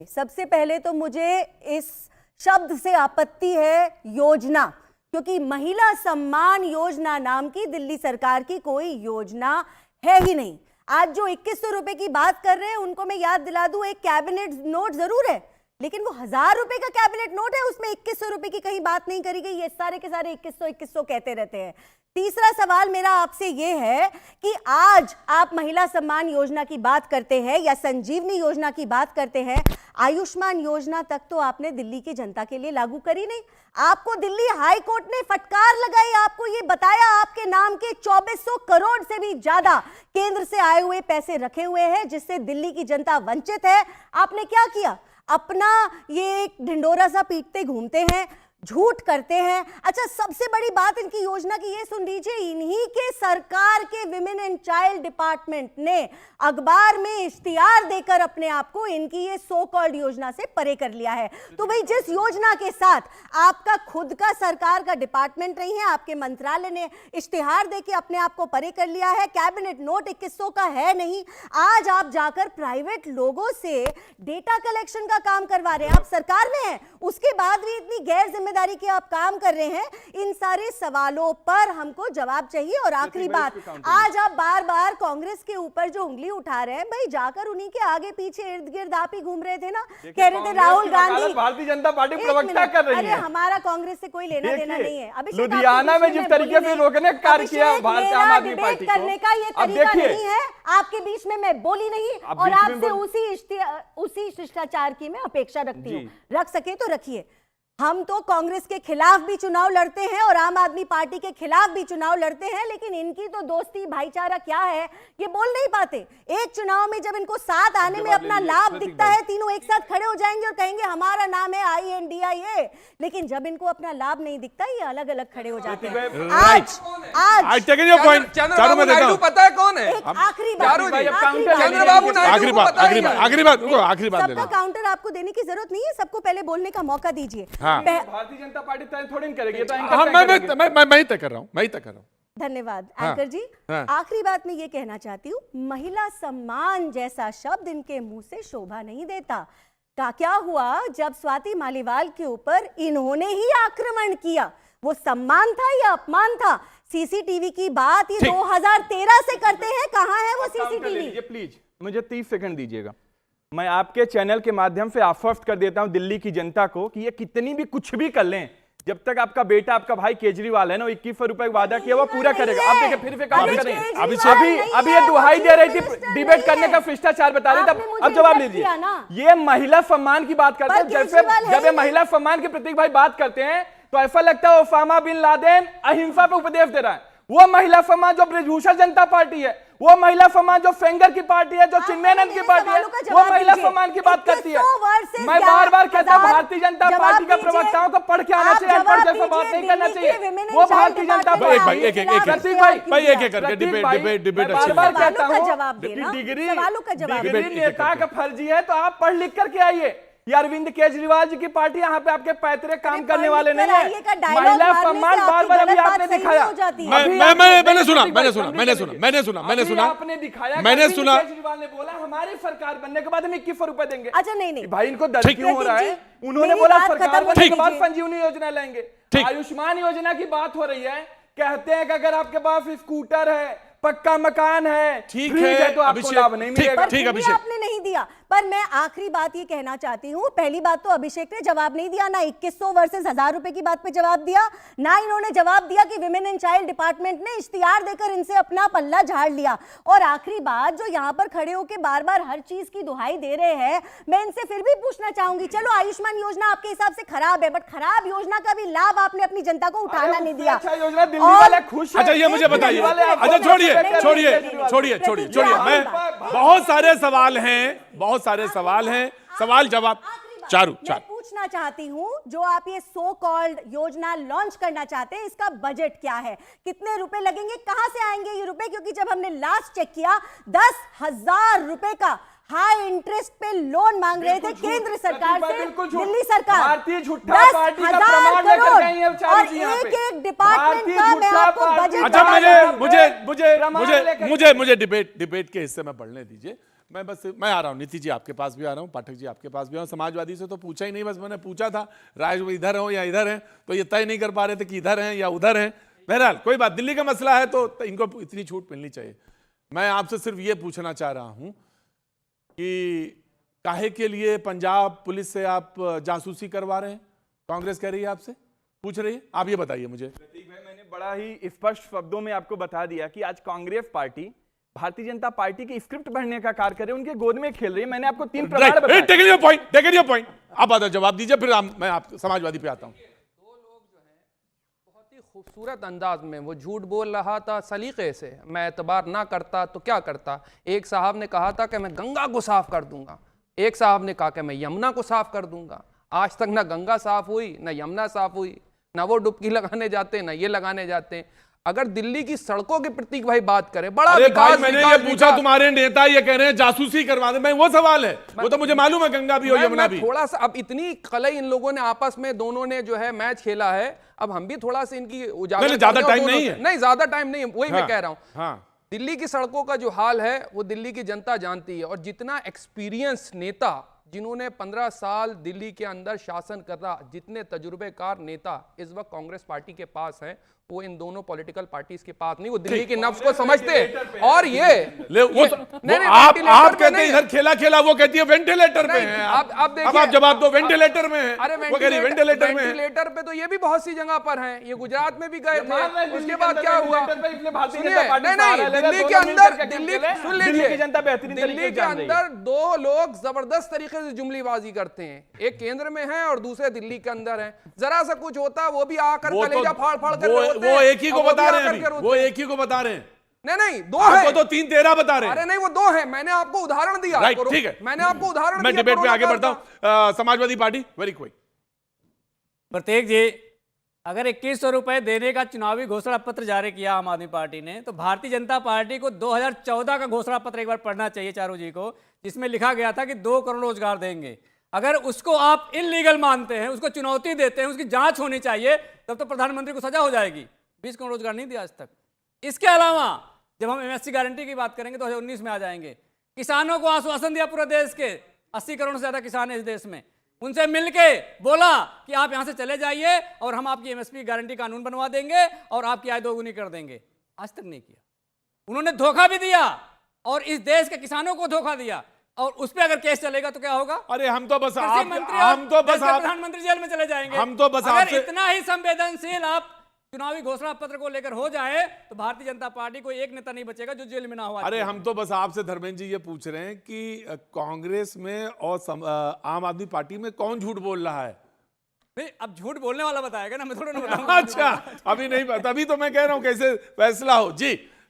सबसे पहले तो मुझे इस शब्द से आपत्ति है योजना, क्योंकि महिला सम्मान योजना नाम की दिल्ली सरकार की कोई योजना है ही नहीं। आज जो 2100 रुपए की बात कर रहे हैं उनको मैं याद दिला दूं, एक कैबिनेट नोट जरूर है, लेकिन वो 1000 रुपए का कैबिनेट नोट है, उसमें 2100 रुपए की कहीं बात नहीं करी गई। ये सारे के सारे 2100 कहते रहते हैं। तीसरा सवाल मेरा आपसे ये है कि आज आप महिला सम्मान योजना की बात करते हैं या संजीवनी योजना की बात करते हैं, आयुष्मान योजना तक तो आपने दिल्ली की जनता के लिए लागू करी नहीं। आपको दिल्ली हाई कोर्ट ने फटकार लगाई, आपको ये बताया आपके नाम के 2400 करोड़ से भी ज्यादा केंद्र से आए हुए पैसे रखे हुए हैं, जिससे दिल्ली की जनता वंचित है। आपने क्या किया? अपना ये ढिंडोरा सा पीटते घूमते हैं, झूठ करते हैं। अच्छा, सबसे बड़ी बात इनकी योजना की ये सुन लीजिए, इन्हीं के सरकार के विमेन एंड चाइल्ड डिपार्टमेंट ने अखबार में इश्तिहार देकर अपने आप को इनकी ये सो कॉल्ड योजना से परे कर लिया है। तो भाई, जिस योजना के साथ आपका खुद का सरकार का डिपार्टमेंट नहीं है, आपके मंत्रालय ने इश्तिहार देके अपने आप को परे कर लिया है, कैबिनेट नोट 2100 का है नहीं, आज आप जाकर प्राइवेट लोगों से डेटा कलेक्शन का काम करवा रहे हैं। आप सरकार में हैं, उसके बाद भी इतनी गैर जिम्मेदारी के आप काम कर रहे हैं। इन सारे सवालों पर हमको जवाब चाहिए। और आखिरी बात, आज आप बार बार कांग्रेस के ऊपर जो उंगली उठा रहे हैं, भाई जाकर उन्हीं के आगे पीछे इर्द गिर्द आप ही घूम रहे थे ना, कह रहे थे राहुल गांधी भारतीय जनता पार्टी प्रवक्ता कर रही है। अरे हमारा कांग्रेस से कोई लेना देना नहीं है। अभिषेक, लुधियाना में जिस तरीके से रोकने का कार्य किया भारतीय आम आदमी पार्टी को, करने का ये तरीका नहीं है। आपके बीच में मैं बोली नहीं और आपसे उसी शिष्टाचार की मैं अपेक्षा रखती हूँ। रख सके तो रखिए। हम तो कांग्रेस के खिलाफ भी चुनाव लड़ते हैं और आम आदमी पार्टी के खिलाफ भी चुनाव लड़ते हैं, लेकिन इनकी तो दोस्ती भाईचारा क्या है ये बोल नहीं पाते। एक चुनाव में जब इनको साथ आने में अपना लाभ दिखता है, तीनों एक साथ खड़े हो जाएंगे और कहेंगे हमारा नाम है INDIA, लेकिन जब इनको अपना लाभ नहीं दिखता, ये अलग अलग खड़े हो जाते हैं। आज चंद्रबाबू नायडू पता है कौन है? आखिरी बात, चंद्रबाबू नायडू आखिरी बात सबका काउंटर आपको देने की जरूरत नहीं है, सबको पहले बोलने का मौका दीजिए। भारतीय जनता पार्टी तय थोड़ी नहीं करेगी। मैं ही तय कर रहा हूं। धन्यवाद एंकर जी। आखिरी बात मैं ये कहना चाहती हूँ, महिला सम्मान जैसा शब्द इनके मुंह से शोभा नहीं देता। क्या हुआ जब स्वाति मालीवाल के ऊपर इन्होंने ही आक्रमण किया? वो सम्मान था या अपमान था? सीसीटीवी की बात ये 2013 से करते हैं, कहाँ है वो सीसीटीवी? प्लीज मुझे 30 सेकंड दीजिएगा। मैं आपके चैनल के माध्यम से आश्वस्त कर देता हूं दिल्ली की जनता को कि ये कितनी भी कुछ भी कर लें, जब तक आपका बेटा, आपका भाई केजरीवाल है ना, 2100 रुपए वादा किया वो पूरा करेगा। आप देखिए फिर से काम करेंगे। अभी ये दुहाई दे रही थी, डिबेट करने का शिष्टाचार बता रही थी। अब जवाब लीजिए। ये महिला सम्मान की बात करते हैं, जैसे जब ये महिला सम्मान के प्रतीक भाई बात करते हैं तो ऐसा लगता है ओसामा बिन लादेन अहिंसा पे उपदेश दे रहा है। वो महिला सम्मान जो ब्रजभूषण जनता पार्टी है, वो महिला सम्मान जो फेंगर की पार्टी है, जो चिन्मयानंद की पार्टी है, वो महिला सम्मान की बात करती है। मैं बार बार कहता हूं भारतीय जनता पार्टी के प्रवक्ताओं को पढ़ के आना चाहिए, अनपढ़ जैसा बात नहीं करना चाहिए। वो भारतीय जनता पार्टी डिबेट बार बार कहता हूं, डिग्री नेता का फर्जी है तो आप पढ़ लिख करके आइए। ये अरविंद केजरीवाल जी की पार्टी, यहाँ पे आपके पैतरे काम करने वाले नहीं है। महिला सम्मान बार बार अभी आपने दिखाया, मैंने सुना आपने दिखाया, केजरीवाल ने बोला हमारी सरकार बनने के बाद हम 2100 रुपए देंगे। अच्छा, नहीं भाई इनको दर्द क्यों हो रहा है? उन्होंने बोला सरकार बनने के बाद संजीवनी योजना लेंगे। आयुष्मान योजना की बात हो रही है, कहते हैं कि अगर आपके पास स्कूटर है, पक्का मकान है, ठीक है, तो आपको लाभ नहीं मिलेगा। ठीक अभिषेक, आपने नहीं दिया। पर मैं आखिरी बात ये कहना चाहती हूँ, पहली बात तो अभिषेक ने जवाब नहीं दिया, ना 2100 वर्सेस 1000 रुपए की बात पे जवाब दिया, ना इन्होंने जवाब दिया कि विमेन एंड चाइल्ड डिपार्टमेंट ने इश्तिहार देकर इनसे अपना पल्ला झाड़ लिया। और आखिरी बात, जो यहाँ पर खड़े होकर बार बार हर चीज की दुहाई दे रहे हैं, मैं इनसे फिर भी पूछना चाहूंगी, चलो आयुष्मान योजना आपके हिसाब से खराब है, बट खराब योजना का भी लाभ आपने अपनी जनता को उठाना नहीं दिया। अच्छा, ये मुझे बताइए। अच्छा, छोड़िए। मैं बहुत सारे सवाल हैं, सवाल जवाब चारू पूछना चाहती हूँ, जो आप ये सो कॉल्ड योजना लॉन्च करना चाहते हैं, इसका बजट क्या है? कितने रुपए लगेंगे? कहां से आएंगे ये रुपए? क्योंकि जब हमने लास्ट चेक किया, 10,000 रुपए का हाई इंटरेस्ट पे लोन मांग रहे थे केंद्र सरकार से दिल्ली सरकार। 10,000 करोड़ और एक डिपार्टमेंट का मैं आपको बजट। अच्छा, मुझे डिबेट के हिस्से में पढ़ने दीजिए। मैं आ रहा हूँ, नीति जी आपके पास भी आ रहा हूँ, पाठक जी आपके पास भी आ रहा हूँ। समाजवादी से तो पूछा ही नहीं, बस मैंने पूछा था राज इधर हो या इधर हैं, तो ये तय नहीं कर पा रहे थे कि इधर हैं या उधर हैं। बहरहाल कोई बात, दिल्ली का मसला है तो इनको इतनी छूट मिलनी चाहिए। मैं आपसे सिर्फ ये पूछना चाह रहा हूं कि काहे के लिए पंजाब पुलिस से आप जासूसी करवा रहे हैं? कांग्रेस कह रही है आपसे, पूछ रही है, आप ये बताइए मुझे। प्रतीक भाई, मैंने बड़ा ही स्पष्ट शब्दों में आपको बता दिया कि आज कांग्रेस पार्टी भारतीय जनता पार्टी की स्क्रिप्ट बढ़ने का कार्य कर रही है, उनके गोद में खेल रही है। मैंने आपको 3 प्रमाण बताए। टेक योर पॉइंट, आप आता जवाब दीजिए, फिर मैं आप समाजवादी पे आता हूं। खूबसूरत अंदाज में वो झूठ बोल रहा था सलीके से, मैं एतबार ना करता तो क्या करता। एक साहब ने कहा था कि मैं गंगा को साफ कर दूंगा, एक साहब ने कहा कि मैं यमुना को साफ कर दूंगा। आज तक ना गंगा साफ हुई, ना यमुना साफ हुई, ना वो डुबकी लगाने जाते, ना ये लगाने जाते। अगर दिल्ली की सड़कों के प्रतीक भाई बात करें, बड़ा विकास, मैंने ये पूछा, तुम्हारे नेता ये कह रहे हैं जासूसी करवा दे, मैं वो सवाल है, वो तो मुझे मालूम है गंगा भी और यमुना भी। थोड़ा सा अब इतनी कलई इन लोगों ने आपस में दोनों ने जो है मैच खेला है, अब हम भी थोड़ा सा इनकी उजागर, ज्यादा टाइम नहीं है, नहीं ज्यादा टाइम नहीं है, वही मैं कह रहा हूं। हाँ। दिल्ली की सड़कों का जो हाल है वो दिल्ली की जनता जानती है, और जितना एक्सपीरियंस नेता, जिन्होंने 15 साल दिल्ली के अंदर शासन करा, जितने तजुर्बेकार नेता इस वक्त कांग्रेस पार्टी के पास हैं, वो इन दोनों पॉलिटिकल पार्टीज के पास नहीं। वो दिल्ली के नफ्स को समझते हैं। और ये आप कहते हैं इधर खेला खेला, वो कहती है वेंटिलेटर पे है। अब आप जवाब दो, वेंटिलेटर में है, वो कह रही वेंटिलेटर में है। वेंटिलेटर पे तो ये भी बहुत सी जगह पर हैं, ये गुजरात में भी गए थे, उसके बाद क्या हुआ? दिल्ली के अंदर, सुन लीजिए, दिल्ली के अंदर 2 लोग जबरदस्त तरीके से जुमलीबाजी करते हैं, एक केंद्र में है और दूसरे दिल्ली के अंदर है। जरा सा कुछ होता वो भी आकर कलेजा फाड़ फाड़ कर वो एक ही को बता रहे हैं, वो एक ही को बता रहे हैं। नहीं 2 है तो 3 13 बता रहे हैं। अरे नहीं, वो 2 है, मैंने आपको उदाहरण दिया। राइट, ठीक है, मैंने आपको उदाहरण दिया। मैं डिबेट में आगे बढ़ता हूं। Samajwadi party very quick. प्रत्येक जी, अगर 2100 रुपए देने का चुनावी घोषणा पत्र जारी किया आम आदमी पार्टी ने, तो भारतीय जनता पार्टी को 2014 का घोषणा पत्र एक बार पढ़ना चाहिए चारों जी को, जिसमें लिखा गया था कि 2 करोड़ रोजगार देंगे। अगर उसको आप इनलीगल मानते हैं, उसको चुनौती देते हैं, उसकी जांच होनी चाहिए, तब तो प्रधानमंत्री को सजा हो जाएगी। 20 करोड़ रोजगार नहीं दिया आज तक। इसके अलावा जब हम एमएससी गारंटी की बात करेंगे तो 2019 में आ जाएंगे। किसानों को आश्वासन दिया, पूरे देश के 80 करोड़ से ज्यादा किसान है इस देश में, उनसे मिलके बोला कि आप यहां से चले जाइए और हम आपकी एमएसपी गारंटी कानून बनवा देंगे और आपकी आय दोगुनी कर देंगे। आज तक नहीं किया। उन्होंने धोखा भी दिया और इस देश के किसानों को धोखा दिया, और उस पर अगर केस चलेगा तो क्या होगा? अरे हम तो बस प्रधानमंत्री जेल में चले जाएंगे। हम तो बस अगर इतना ही संवेदनशील आप चुनावी घोषणा पत्र को लेकर हो जाए, तो भारतीय जनता पार्टी को एक नेता नहीं बचेगा जो जेल में ना हुआ। अरे हम तो बस आपसे धर्मेंद्र जी ये पूछ रहे हैं कि कांग्रेस में और आम आदमी पार्टी में कौन झूठ बोल रहा है? नहीं, अब झूठ बोलने वाला बताएगा ना, मैं थोड़ा ना बताऊंगा। अच्छा, अभी नहीं, तभी तो मैं कह रहा हूं कैसे फैसला हो। जी